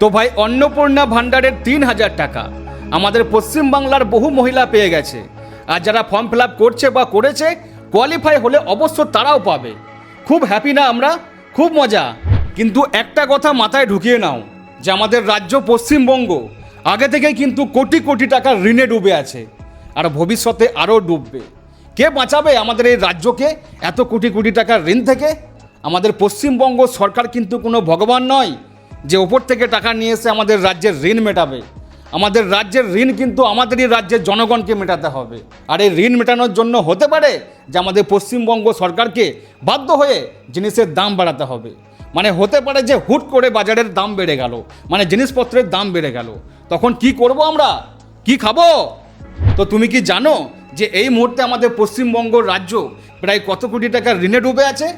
তো ভাই অন্নপূর্ণা ভান্ডারের ৩,০০০ টাকা আমাদের পশ্চিমবাংলার বহু মহিলা পেয়ে গেছে। আর যারা ফর্ম ফিল আপ করছে বা করেছে, কোয়ালিফাই হলে অবশ্য তারাও পাবে। খুব হ্যাপি না আমরা? খুব মজা। কিন্তু একটা কথা মাথায় ঢুকিয়ে নাও যে আমাদের রাজ্য পশ্চিমবঙ্গ আগে থেকেই কিন্তু কোটি কোটি টাকার ঋণে ডুবে আছে, আর ভবিষ্যতে আরও ডুববে। কে বাঁচাবে আমাদের এই রাজ্যকে এত কোটি কোটি টাকার ঋণ থেকে? আমাদের পশ্চিমবঙ্গ সরকার কিন্তু কোনো ভগবান নয় যে ওপর থেকে টাকা নিয়ে এসে আমাদের রাজ্যের ঋণ মেটাবে। আমাদের রাজ্যের ঋণ কিন্তু আমাদেরই রাজ্যের জনগণকে মেটাতে হবে। আর এই ঋণ মেটানোর জন্য হতে পারে যে আমাদের পশ্চিমবঙ্গ সরকারকে বাধ্য হয়ে জিনিসের দাম বাড়াতে হবে। মানে হতে পারে যে হুট করে বাজারের দাম বেড়ে গেল, মানে জিনিসপত্রের দাম বেড়ে গেল, তখন কি করব আমরা? কি খাবো? তো তুমি কি জানো যে এই মুহূর্তে আমাদের পশ্চিমবঙ্গ রাজ্য প্রায় কত কোটি টাকার ঋণে ডুবে আছে?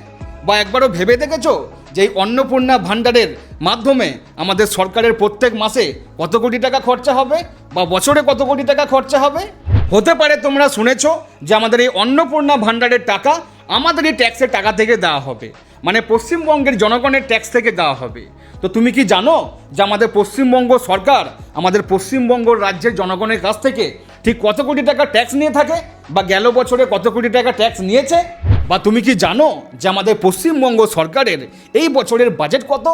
বা একবারও ভেবে দেখেছো যে এই অন্নপূর্ণা ভান্ডারের মাধ্যমে আমাদের সরকারের প্রত্যেক মাসে কত কোটি টাকা খরচা হবে, বা বছরে কত কোটি টাকা খরচা হবে? হতে পারে তোমরা শুনেছো যে আমাদের এই অন্নপূর্ণা ভান্ডারের টাকা আমাদের এই ট্যাক্সের টাকা থেকে দেওয়া হবে, মানে পশ্চিমবঙ্গের জনগণের ট্যাক্স থেকে দেওয়া হবে। তো তুমি কি জানো যে আমাদের পশ্চিমবঙ্গ সরকার আমাদের পশ্চিমবঙ্গ রাজ্যের জনগণের কাছ থেকে ঠিক কত কোটি টাকা ট্যাক্স নিয়ে থাকে, বা গেল বছরে কত কোটি টাকা ট্যাক্স নিয়েছে? বা তুমি কি জানো যে আমাদের পশ্চিমবঙ্গ সরকারের এই বছরের বাজেট কত?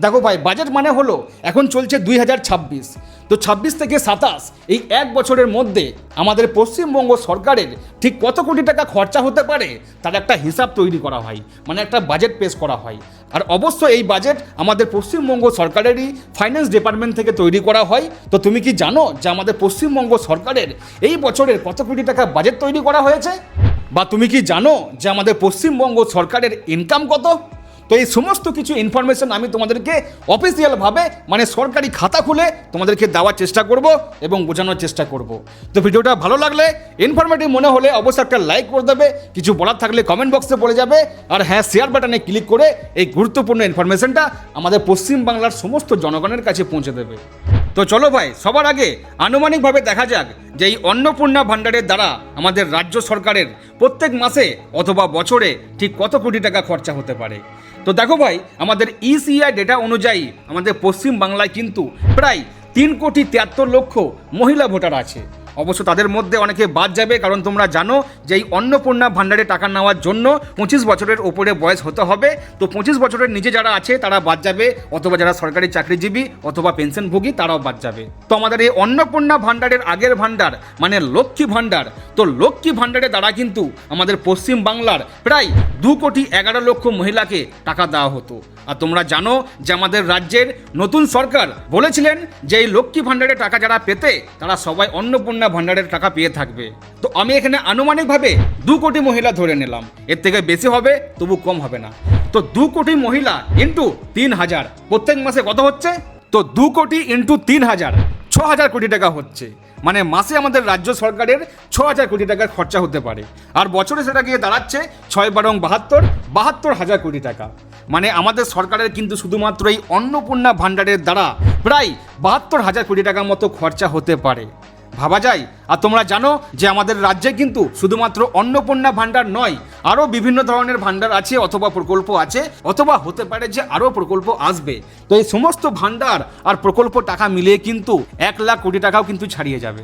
দেখো ভাই, বাজেট মানে হলো এখন চলছে 2026, তো 26 থেকে 27 এই এক বছরের মধ্যে আমাদের পশ্চিমবঙ্গ সরকারের ঠিক কত কোটি টাকা খরচা হতে পারে তার একটা হিসাব তৈরি করা হয়, মানে একটা বাজেট পেশ করা হয়। আর অবশ্যই এই বাজেট আমাদের পশ্চিমবঙ্গ সরকারেরই ফাইন্যান্স ডিপার্টমেন্ট থেকে তৈরি করা হয়। তো তুমি কি জানো যে আমাদের পশ্চিমবঙ্গ সরকারের এই বছরের কত কোটি টাকা বাজেট তৈরি করা হয়েছে? বা তুমি কি জানো যে আমাদের পশ্চিমবঙ্গ সরকারের ইনকাম কত? তো এই সমস্ত কিছু ইনফরমেশন আমি তোমাদেরকে অফিসিয়ালভাবে, মানে সরকারি খাতা খুলে তোমাদেরকে দেওয়ার চেষ্টা করব এবং বোঝানোর চেষ্টা করব। তো ভিডিওটা ভালো লাগলে, ইনফরমেটিভ মনে হলে অবশ্যই একটা লাইক করে দেবে, কিছু বলার থাকলে কমেন্ট বক্সে বলে যাবে, আর হ্যাঁ, শেয়ার বাটনে ক্লিক করে এই গুরুত্বপূর্ণ ইনফরমেশনটা আমাদের পশ্চিমবাংলার সমস্ত জনগণের কাছে পৌঁছে দেবে। তো চলো ভাই, সবার আগে আনুমানিকভাবে দেখা যাক যে এই অন্নপূর্ণা ভান্ডারের দ্বারা আমাদের রাজ্য সরকারের প্রত্যেক মাসে অথবা বছরে ঠিক কত কোটি টাকা খরচা হতে পারে। তো দেখো ভাই, আমাদের ইসিআই ডেটা অনুযায়ী আমাদের পশ্চিম বাংলায় কিন্তু প্রায় 3,73,00,000 মহিলা ভোটার আছে। অবশ্য তাদের মধ্যে অনেকে বাদ যাবে, কারণ তোমরা জানো যে এই অন্নপূর্ণা ভান্ডারে টাকা নেওয়ার জন্য 25 বছরের ওপরে বয়স হতে হবে। তো 25 বছরের নিচে যারা আছে তারা বাদ যাবে, অথবা যারা সরকারি চাকরিজীবী অথবা পেনশনভোগী তারাও বাদ যাবে। তো আমাদের এই অন্নপূর্ণা ভান্ডারের আগের ভান্ডার মানে লক্ষ্মী ভান্ডার, তো লক্ষ্মী ভান্ডারের দ্বারা কিন্তু আমাদের পশ্চিম বাংলার প্রায় 2,11,00,000 মহিলাকে টাকা দেওয়া হতো। আর তোমরা জানো যে আমাদের রাজ্যের নতুন সরকার বলেছিলেন যে এই লক্ষ্মী ভান্ডারের টাকা যারা পেতে তারা সবাই অন্নপূর্ণা ভান্ডারের টাকা পেয়ে থাকবে। তো আমি এখানে আনুমানিকভাবে 2 কোটি মহিলা ধরে নিলাম, এর থেকে বেশি হবে তবু কম হবে না। তো 2 কোটি মহিলা ইন্টু 3,000 প্রত্যেক মাসে কত হচ্ছে? তো 2 কোটি ইন্টু 3,000 6,000 কোটি টাকা হচ্ছে। মানে মাসে আমাদের রাজ্য সরকারের 6,000 কোটি টাকার খরচা হতে পারে, আর বছরে সেটা গিয়ে দাঁড়াচ্ছে 6×72 কোটি টাকা। মানে আমাদের সরকারের কিন্তু শুধুমাত্র এই অন্নপূর্ণা ভান্ডারের দ্বারা প্রায় 72,000 কোটি টাকার মতো খরচা হতে পারে, ভাবা যায়। আর তোমরা জানো যে আমাদের রাজ্যে কিন্তু শুধুমাত্র অন্নপূর্ণা ভান্ডার নয়, আরও বিভিন্ন ধরনের ভান্ডার আছে অথবা প্রকল্প আছে, অথবা হতে পারে যে আরও প্রকল্প আসবে। তো এই সমস্ত ভান্ডার আর প্রকল্প টাকা মিলিয়ে কিন্তু 1,00,000 কোটি টাকাও কিন্তু ছাড়িয়ে যাবে।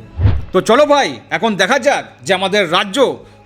তো চলো ভাই, এখন দেখা যাক যে আমাদের রাজ্য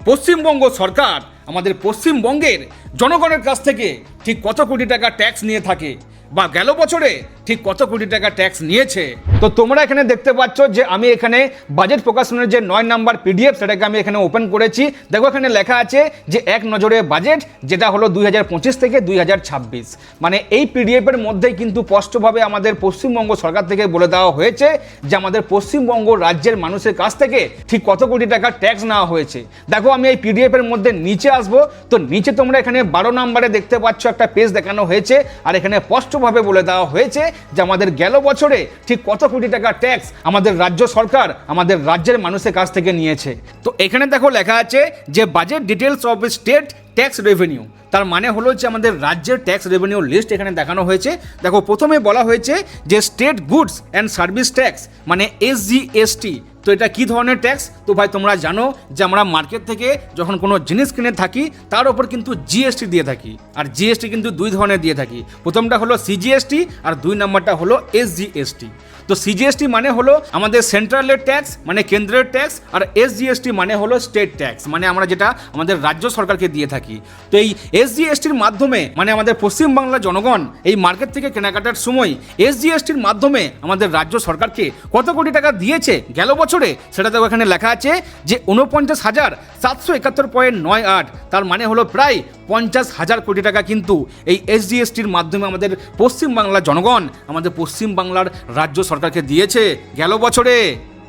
পশ্চিমবঙ্গ সরকার আমাদের পশ্চিমবঙ্গের জনগণের কাছ থেকে ঠিক কত কোটি টাকা ট্যাক্স নিয়ে থাকে, বা গেল বছরে ঠিক কত কোটি টাকা ট্যাক্স নিয়েছে। তো তোমরা এখানে দেখতে পাচ্ছ যে আমি এখানে বাজেট প্রকাশনের যে 9 নাম্বার পিডিএফ সেটাকে আমি এখানে ওপেন করেছি। দেখো এখানে লেখা আছে যে এক নজরে বাজেট, যেটা হলো 2025 থেকে 2026। মানে এই পিডিএফের মধ্যেই কিন্তু স্পষ্টভাবে আমাদের পশ্চিমবঙ্গ সরকার থেকে বলে দেওয়া হয়েছে যে আমাদের পশ্চিমবঙ্গ রাজ্যের মানুষের কাছ থেকে ঠিক কত কোটি টাকা ট্যাক্স নেওয়া হয়েছে। দেখো আমি এই পিডিএফের মধ্যে নিচে আসবো, তো নিচে তোমরা এখানে 12 নম্বরে দেখতে পাচ্ছ একটা পেজ দেখানো হয়েছে, আর এখানে স্পষ্টভাবে বলে দেওয়া হয়েছে যে আমাদের গেল বছরে ঠিক কত কোটি টাকা ট্যাক্স আমাদের রাজ্য সরকার আমাদের রাজ্যের মানুষের কাছ থেকে নিয়েছে। তো এখানে দেখো লেখা আছে যে budget details of state tax revenue. তার মানে হলো যে আমাদের রাজ্যের ট্যাক্স রেভিনিউ লিস্ট এখানে দেখানো হয়েছে। দেখো প্রথমে বলা হয়েছে যে state goods and service tax মানে SGST। তো এটা কী ধরনের ট্যাক্স? তো ভাই তোমরা জানো যে আমরা মার্কেট থেকে যখন কোনো জিনিস কিনে থাকি তার ওপর কিন্তু GST দিয়ে থাকি, আর GST কিন্তু দুই ধরনের দিয়ে থাকি। প্রথমটা হলো CGST আর 2 নম্বরটা হলো SGST। তো CGST মানে হলো আমাদের সেন্ট্রালের ট্যাক্স মানে কেন্দ্রের ট্যাক্স, আর SGST মানে হলো স্টেট ট্যাক্স মানে আমরা যেটা আমাদের রাজ্য সরকারকে দিয়ে থাকি। তো এই SGSTর মাধ্যমে মানে আমাদের পশ্চিমবাংলার জনগণ এই মার্কেট থেকে কেনাকাটার সময় SGSTর মাধ্যমে আমাদের রাজ্য সরকারকে কত কোটি টাকা দিয়েছে গেল বছরে, সেটা তো এখানে লেখা আছে যে 49,771.98, তার মানে হলো প্রায় 50,000 কোটি টাকা কিন্তু এই SGSTর মাধ্যমে আমাদের পশ্চিমবাংলার জনগণ আমাদের পশ্চিমবাংলার রাজ্য সরকারকে দিয়েছে গেল বছরে।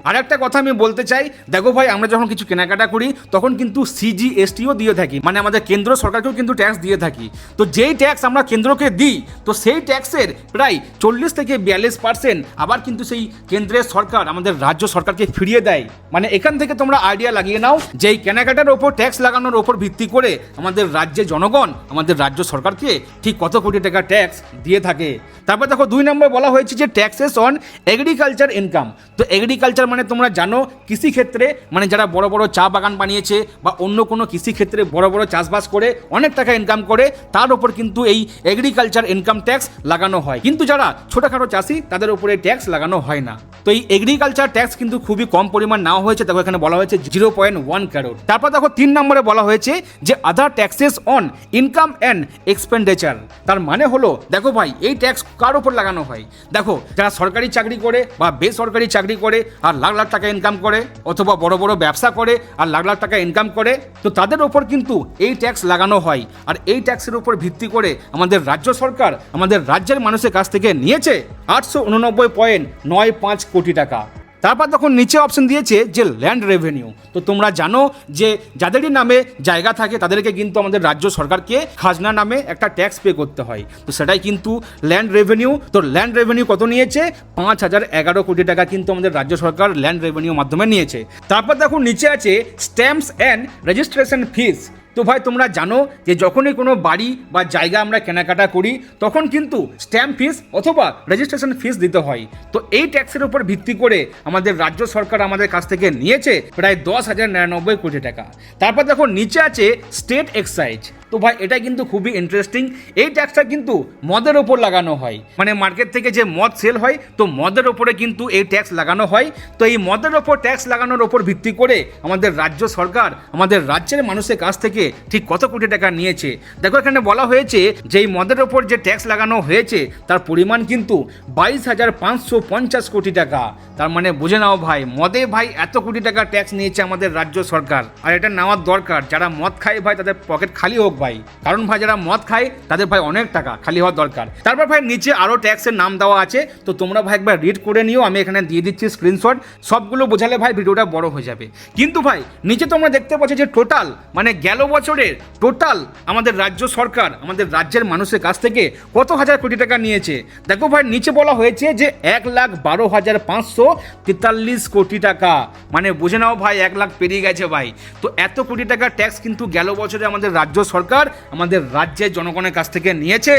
আর একটা কথা আমি বলতে চাই, দেখো ভাই আমরা যখন কিছু কেনাকাটা করি তখন কিন্তু CGSTও দিয়ে থাকি, মানে আমাদের কেন্দ্র সরকারকেও কিন্তু ট্যাক্স দিয়ে থাকি। তো যেই ট্যাক্স আমরা কেন্দ্রকে দিই তো সেই ট্যাক্সের প্রায় 40 থেকে 42% আবার কিন্তু সেই কেন্দ্রের সরকার আমাদের রাজ্য সরকারকে ফিরিয়ে দেয়। মানে এখান থেকে তোমরা আইডিয়া লাগিয়ে নাও যে এই কেনাকাটার ওপর ট্যাক্স লাগানোর ওপর ভিত্তি করে আমাদের রাজ্যের জনগণ আমাদের রাজ্য সরকারকে ঠিক কত কোটি টাকা ট্যাক্স দিয়ে থাকে। তারপর দেখো 2 নম্বর বলা হয়েছে যে ট্যাক্সেস অন এগ্রিকালচার ইনকাম। তো এগ্রিকালচার মানে তোমরা জানো কৃষিক্ষেত্রে মানে যারা বড় বড় চা বাগান বানিয়েছে বা অন্য কোনো কৃষিক্ষেত্রে বড় বড় চাষবাস করে অনেক টাকা ইনকাম করে তার উপর কিন্তু এই এগ্রিকালচার ইনকাম ট্যাক্স লাগানো হয়, কিন্তু যারা ছোটোখাটো চাষি তাদের উপরে ট্যাক্স লাগানো হয় না। তো এই এগ্রিকালচার ট্যাক্স কিন্তু খুবই কম পরিমাণ নেওয়া হয়েছে, দেখো এখানে বলা হয়েছে 0.1 crore। তারপর দেখো 3 নম্বরে বলা হয়েছে যে other taxes on income and expenditure. তার মানে হলো দেখো ভাই এই ট্যাক্স কার উপর লাগানো হয়? দেখো যারা সরকারি চাকরি করে বা বেসরকারি চাকরি করে আর লাখ লাখ টাকা ইনকাম করে, অথবা বড় বড় ব্যবসা করে আর লাখ লাখ টাকা ইনকাম করে, তো তাদের ওপর কিন্তু এই ট্যাক্স লাগানো হয়। আর এই ট্যাক্সের উপর ভিত্তি করে আমাদের রাজ্য সরকার আমাদের রাজ্যের মানুষের কাছ থেকে নিয়েছে 889.95 কোটি টাকা। তারপর তখন নিচে অপশন দিয়েছে যে ল্যান্ড রেভিনিউ। তো তোমরা জানো যে যাদেরই নামে জায়গা থাকে তাদেরকে কিন্তু আমাদের রাজ্য সরকারকে খাজনা নামে একটা ট্যাক্স পে করতে হয়, তো সেটাই কিন্তু ল্যান্ড রেভিনিউ। তো ল্যান্ড রেভিনিউ কত নিয়েছে? 5,011 কোটি টাকা কিন্তু আমাদের রাজ্য সরকার ল্যান্ড রেভিনিউ মাধ্যমে নিয়েছে। তারপর দেখো নিচে আছে স্ট্যাম্পস অ্যান্ড রেজিস্ট্রেশন ফিস। তো ভাই তোমরা জানো যে যখনই কোনো বাড়ি বা জায়গা আমরা কেনাকাটা করি তখন কিন্তু স্ট্যাম্প ফিস অথবা রেজিস্ট্রেশন ফিস দিতে হয়। তো এই ট্যাক্সের উপর ভিত্তি করে আমাদের রাজ্য সরকার আমাদের কাছ থেকে নিয়েছে প্রায় 10,099 কোটি টাকা। তারপর দেখো নিচে আছে স্টেট এক্সাইজ। তো ভাই এটা কিন্তু খুবই ইন্টারেস্টিং। এই ট্যাক্সটা কিন্তু মদের ওপর লাগানো হয়, মানে মার্কেট থেকে যে মদ সেল হয় তো মদের ওপরে কিন্তু এই ট্যাক্স লাগানো হয়। তো এই মদের ওপর ট্যাক্স লাগানোর ওপর ভিত্তি করে আমাদের রাজ্য সরকার আমাদের রাজ্যের মানুষের কাছ থেকে ঠিক কত কোটি টাকা নিয়েছে। দেখো এখানে বলা হয়েছে যে এই মদের ওপর যে ট্যাক্স লাগানো হয়েছে তার পরিমাণ কিন্তু 22,550 কোটি টাকা। তার মানে বুঝে নাও ভাই মদে ভাই এত কোটি টাকা ট্যাক্স নিয়েছে আমাদের রাজ্য সরকার, আর এটা নেওয়ার দরকার। যারা মদ খায় ভাই তাদের পকেট খালি হোক ভাই, কারণ ভাই যারা মদ খায় তাদের ভাই অনেক টাকা খালি হওয়ার দরকার। তারপর ভাই নিচে আরও ট্যাক্সের নাম দেওয়া আছে, তো তোমরা ভাই একবার রিড করে নিও, আমি এখানে দিয়ে দিচ্ছি স্ক্রিনশট। সবগুলো বোঝালে ভাই ভিডিওটা বড় হয়ে যাবে। কিন্তু ভাই নিচে তোমরা দেখতে পাচ্ছ যে টোটাল মানে গেল বছরের টোটাল আমাদের রাজ্য সরকার আমাদের রাজ্যের মানুষের কাছ থেকে কত হাজার কোটি টাকা নিয়েছে। দেখো ভাই নিচে বলা হয়েছে যে 1,12,543 কোটি টাকা। মানে বুঝে নাও ভাই 1 লাখ পেরিয়ে গেছে ভাই। তো এত কোটি টাকা ট্যাক্স কিন্তু গেল বছরে আমাদের রাজ্য সরকার আমাদের রাজ্যের জনগণের কাছ থেকে নিয়েছে।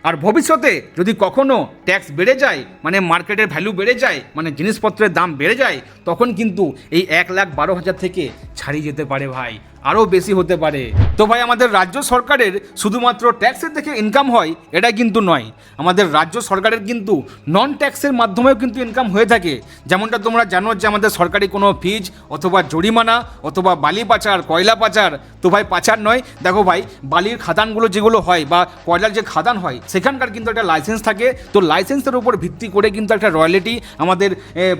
আর ভবিষ্যতে যদি কখনো ট্যাক্স বেড়ে যায় মানে মার্কেটের ভ্যালু বেড়ে যায় মানে জিনিসপত্রের দাম বেড়ে যায় তখন কিন্তু এই 1,12,000 থেকে ছাড়িয়ে যেতে পারে ভাই, আরও বেশি হতে পারে। তো ভাই আমাদের রাজ্য সরকারের শুধুমাত্র ট্যাক্সের থেকে ইনকাম হয় এটা কিন্তু নয়, আমাদের রাজ্য সরকারের কিন্তু নন ট্যাক্সের মাধ্যমেও কিন্তু ইনকাম হয়ে থাকে। যেমনটা তোমরা জানো যে আমাদের সরকারি কোনো ফিজ অথবা জরিমানা অথবা বালি পাচার কয়লা পাচার, তো ভাই পাচার নয়, দেখো ভাই বালির খাদানগুলো যেগুলো হয় বা কয়লার যে খাদান হয় সেখানকার কিন্তু একটা লাইসেন্স থাকে। তো লাইসেন্সের উপর ভিত্তি করে কিন্তু একটা রয়্যালিটি আমাদের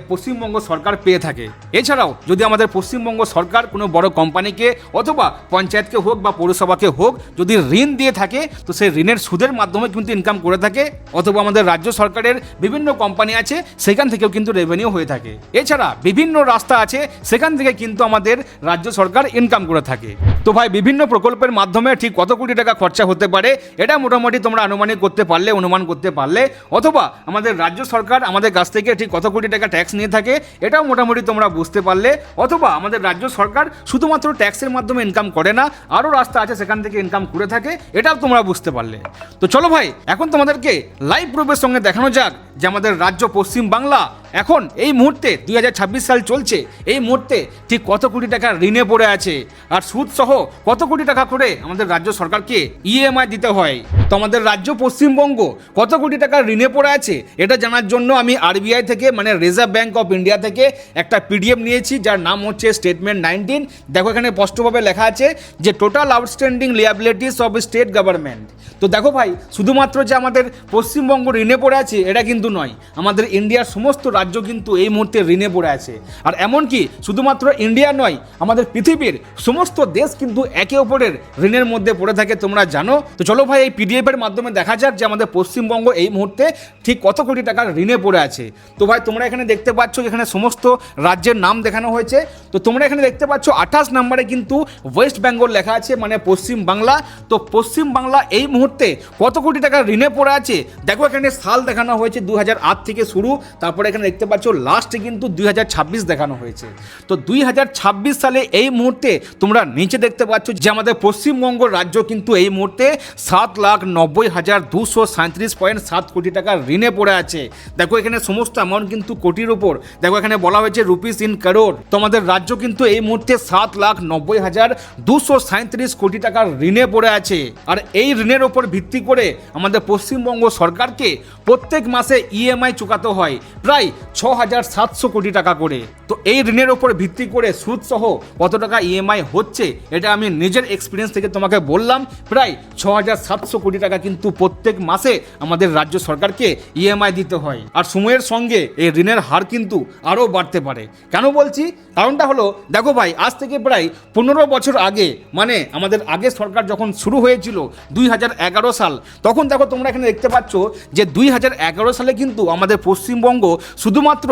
পশ্চিমবঙ্গ সরকার পেয়ে থাকে। এছাড়াও যদি আমাদের পশ্চিমবঙ্গ সরকার কোনো বড় কোম্পানিকে অথবা পঞ্চায়েতকে হোক বা পৌরসভাকে হোক যদি ঋণ দিয়ে থাকে তো সেই ঋণের সুদের মাধ্যমে কিন্তু ইনকাম করে থাকে, অথবা আমাদের রাজ্য সরকারের বিভিন্ন কোম্পানি আছে সেখান থেকেও কিন্তু রেভিনিউ হয়ে থাকে। এছাড়া বিভিন্ন রাস্তা আছে সেখান থেকে কিন্তু আমাদের রাজ্য সরকার ইনকাম করে থাকে। তো ভাই বিভিন্ন প্রকল্পের মাধ্যমে ঠিক কত কোটি টাকা খরচা হতে পারে এটা মোটামুটি তোমরা আনুমানিক করতে পারলে, অনুমান করতে পারলে, অথবা আমাদের রাজ্য সরকার আমাদের কাছ থেকে ঠিক কত কোটি টাকা ট্যাক্স নিয়ে থাকে এটাও মোটামুটি তোমরা বুঝতে পারলে, অথবা আমাদের রাজ্য সরকার শুধুমাত্র ট্যাক্সের মাধ্যমে ইনকাম করে না, আরও রাস্তা আছে সেখান থেকে ইনকাম করে থাকে, এটাও তোমরা বুঝতে পারলে। তো চলো ভাই, এখন তোমাদেরকে লাইভ প্রুফের সঙ্গে দেখানো যাক যে আমাদের রাজ্য পশ্চিম বাংলা এখন এই মুহূর্তে 2026 সাল চলছে, এই মুহূর্তে ঠিক কত কোটি টাকা ঋণে পড়ে আছে, আর সুদ সহ কত কোটি টাকা করে আমাদের রাজ্য সরকারকে ইএমআই দিতে হয়। তো আমাদের রাজ্য পশ্চিমবঙ্গ কত কোটি টাকা ঋণে পড়ে আছে এটা জানার জন্য আমি আরবিআই থেকে, মানে রিজার্ভ ব্যাঙ্ক অফ ইন্ডিয়া থেকে একটা পিডিএফ নিয়েছি, যার নাম হচ্ছে স্টেটমেন্ট 19। দেখো এখানে স্পষ্টভাবে লেখা আছে যে total outstanding liabilities of state government. তো দেখো ভাই, শুধুমাত্র যে আমাদের পশ্চিমবঙ্গ ঋণে পড়ে আছে এটা কিন্তু নয়, আমাদের ইন্ডিয়ার সমস্ত রাজ্য কিন্তু এই মুহূর্তে ঋণে পড়ে আছে। আর এমনকি শুধুমাত্র ইন্ডিয়া নয়, আমাদের পৃথিবীর সমস্ত দেশ কিন্তু একে অপরের ঋণের মধ্যে পড়ে থাকে, তোমরা জানো। তো চলো ভাই, এই পিডিএফ এর মাধ্যমে দেখা যাক যে আমাদের পশ্চিমবঙ্গ এই মুহূর্তে ঠিক কত কোটি টাকার ঋণে পড়ে আছে। তো ভাই তোমরা এখানে দেখতে পাচ্ছ এখানে সমস্ত রাজ্যের নাম দেখানো হয়েছে। তো তোমরা এখানে দেখতে পাচ্ছ 28 নম্বরে কিন্তু ওয়েস্ট বেঙ্গল লেখা আছে, মানে পশ্চিম বাংলা। তো পশ্চিম বাংলা এই মুহূর্তে কত কোটি টাকা ঋণে পড়ে আছে দেখো, এখানে সাল দেখানো হয়েছে 2008 থেকে শুরু, তারপরে এখানে দেখতে পাচ্ছ লাস্টে কিন্তু 2026 দেখানো হয়েছে। তো 2026 সালে এই মুহূর্তে তোমরা নিচে দেখতে পাচ্ছ যে আমাদের পশ্চিমবঙ্গ রাজ্য কিন্তু এই মুহূর্তে 7,90,237.7 কোটি টাকা ঋণে পড়ে আছে। দেখো এখানে সমস্ত অ্যামাউন্ট কিন্তু কোটির উপর, দেখো এখানে বলা হয়েছে রুপিস ইন করোড়। তো আমাদের রাজ্য কিন্তু এই মুহূর্তে 7,90,237 কোটি টাকার ঋণে পড়ে আছে। আর এই ঋণের ওপর ভিত্তি করে আমাদের পশ্চিমবঙ্গ সরকারকে প্রত্যেক মাসে ইএমআই চুকাতে হয় প্রায় 6,700 কোটি টাকা করে। তো এই ঋণের ওপর ভিত্তি করে সুদ সহ কত টাকা ইএমআই হচ্ছে এটা আমি নিজের এক্সপিরিয়েন্স থেকে তোমাকে বললাম, প্রায় 6,700 কোটি টাকা কিন্তু প্রত্যেক মাসে আমাদের রাজ্য সরকারকে ইএমআই দিতে হয়। আর সময়ের সঙ্গে এই ঋণের হার কিন্তু আরও বাড়তে পারে। কেন বলছি? কারণটা হলো, দেখো ভাই, আজ থেকে প্রায় 15 বছর আগে, মানে আমাদের আগে সরকার যখন শুরু হয়েছিল 2011 সাল, তখন দেখো তোমরা এখানে দেখতে পাচ্ছ যে 2011 সালে কিন্তু আমাদের পশ্চিমবঙ্গ শুধুমাত্র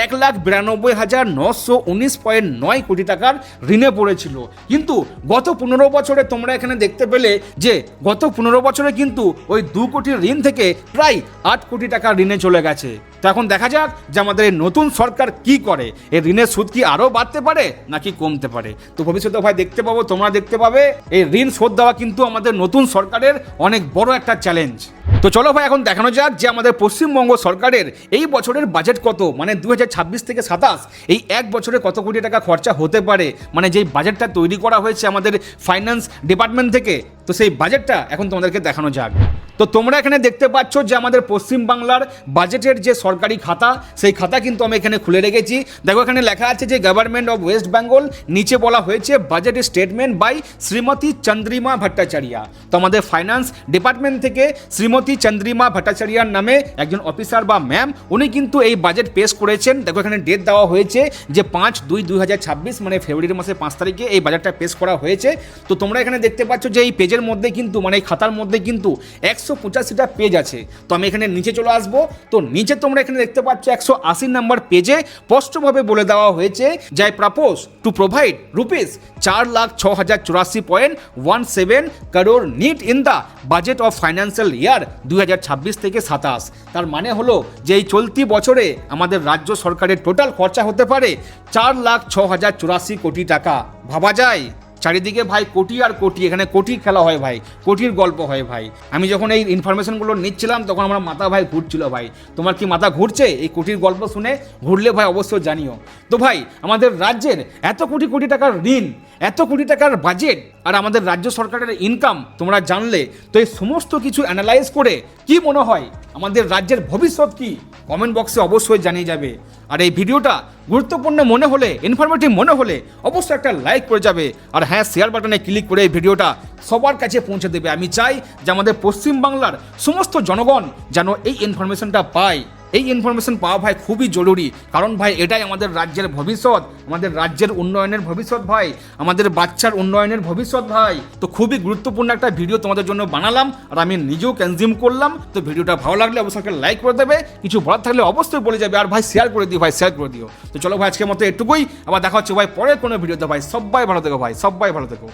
1,92,919.9 কোটি টাকার ঋণে পড়েছিল। কিন্তু গত 15 বছরে তোমরা এখানে দেখতে পেলে যে গত 15 বছরে কিন্তু ওই 2 কোটি ঋণ থেকে প্রায় 8 কোটি টাকা ঋণে চলে গেছে। তো এখন দেখা যাক যে আমাদের এই নতুন সরকার কি করে, এই ঋণের সুদ কি আরও বাড়তে পারে নাকি কমতে পারে। তো ভবিষ্যতে ভাই দেখতে পাবো, তোমরা দেখতে পাবে, এই ঋণ শোধ দেওয়া কিন্তু আমাদের নতুন সরকারের অনেক বড় একটা চ্যালেঞ্জ। তো চলো ভাই, এখন দেখানো যাক যে আমাদের পশ্চিমবঙ্গ সরকারের এই বছরের বাজেট কত, মানে 2026 থেকে 27 এই এক বছরে কত কোটি টাকা খরচা হতে পারে, মানে যেই বাজেটটা তৈরি করা হয়েছে আমাদের ফাইন্যান্স ডিপার্টমেন্ট থেকে। তো সেই বাজেটটা এখন তোমাদেরকে দেখানো যাক। তো তোমরা এখানে দেখতে পাচ্ছ যে আমাদের পশ্চিমবাংলার বাজেটের যে সরকারি খাতা, সেই খাতা কিন্তু আমি এখানে খুলে রেখেছি। দেখো এখানে লেখা আছে যে গভর্নমেন্ট অফ ওয়েস্ট বেঙ্গল, নিচে বলা হয়েছে budget statement by Shrimati Chandrima Bhattacharya. তো আমাদের ফাইন্যান্স ডিপার্টমেন্ট থেকে শ্রীমতী চন্দ্রিমা ভট্টাচার্যার নামে একজন অফিসার বা ম্যাম, উনি কিন্তু এই বাজেট পেশ করেছেন। দেখো এখানে ডেট দেওয়া হয়েছে যে 5/2/2026, মানে ফেব্রুয়ারি মাসের 5 তারিখে এই বাজেটটা পেশ করা হয়েছে। তো তোমরা এখানে দেখতে পাচ্ছ যে এই পেজের মধ্যে কিন্তু, মানে এই খাতার মধ্যে কিন্তু 185টা পেজ আছে। তো আমি এখানে নিচে চলে আসবো। তো নিচে তোমরা এখানে দেখতে পাচ্ছ 180 নম্বর পেজে স্পষ্টভাবে বলে দেওয়া হয়েছে যে I propose to provide rupees 4,06,084.17 crore net in the budget of financial year 2026 থেকে 27। তার মানে হলো যে এই চলতি বছরে আমাদের রাজ্য সরকারের টোটাল খরচা হতে পারে 4,06,084 কোটি টাকা। ভাবা যায়? চারিদিকে ভাই কোটি আর কোটি, এখানে কোটির খেলা হয় ভাই, কোটির গল্প হয় ভাই। আমি যখন এই ইনফরমেশনগুলো নিচ্ছিলাম তখন আমার মাথা ভাই ঘুরছিল ভাই। তোমার কি মাথা ঘুরছে এই কোটির গল্প শুনে? ঘুরলে ভাই অবশ্যই জানিও। তো ভাই আমাদের রাজ্যের এত কোটি কোটি টাকার ঋণ, এত কোটি টাকার বাজেট, আর আমাদের রাজ্য সরকারের ইনকাম তোমরা জানলে, তো এই সমস্ত কিছু অ্যানালাইজ করে কি মনে হয় আমাদের রাজ্যের ভবিষ্যৎ কি, কমেন্ট বক্সে অবশ্যই জানিয়ে যাবে। আর এই ভিডিওটা গুরুত্বপূর্ণ মনে হলে, ইনফরমেটিভ মনে হলে অবশ্যই একটা লাইক করে যাবে। আর হ্যাঁ, শেয়ার বাটনে ক্লিক করে এই ভিডিওটা সবার কাছে পৌঁছে দেবে। আমি চাই যে আমাদের পশ্চিমবাংলার সমস্ত জনগণ যেন এই ইনফরমেশনটা পায়। এই ইনফরমেশন পাওয়া ভাই খুবই জরুরি, কারণ ভাই এটাই আমাদের রাজ্যের ভবিষ্যৎ, আমাদের রাজ্যের উন্নয়নের ভবিষ্যৎ ভাই, আমাদের বাচ্চার উন্নয়নের ভবিষ্যৎ ভাই। তো খুবই গুরুত্বপূর্ণ একটা ভিডিও তোমাদের জন্য বানালাম, আর আমি নিজেও কনজিউম করলাম। তো ভিডিওটা ভালো লাগলে অবশ্যই একটা লাইক করে দেবে, কিছু বলার থাকলে অবশ্যই বলে যাবে। আর ভাই শেয়ার করে দিও, ভাই শেয়ার করে দিও। তো চলো ভাই, আজকের মতো এটুকুই, আবার দেখা হচ্ছে ভাই পরের কোনো ভিডিওতে। ভাই সবাই ভালো থেকো, ভাই সবাই ভালো থেকো।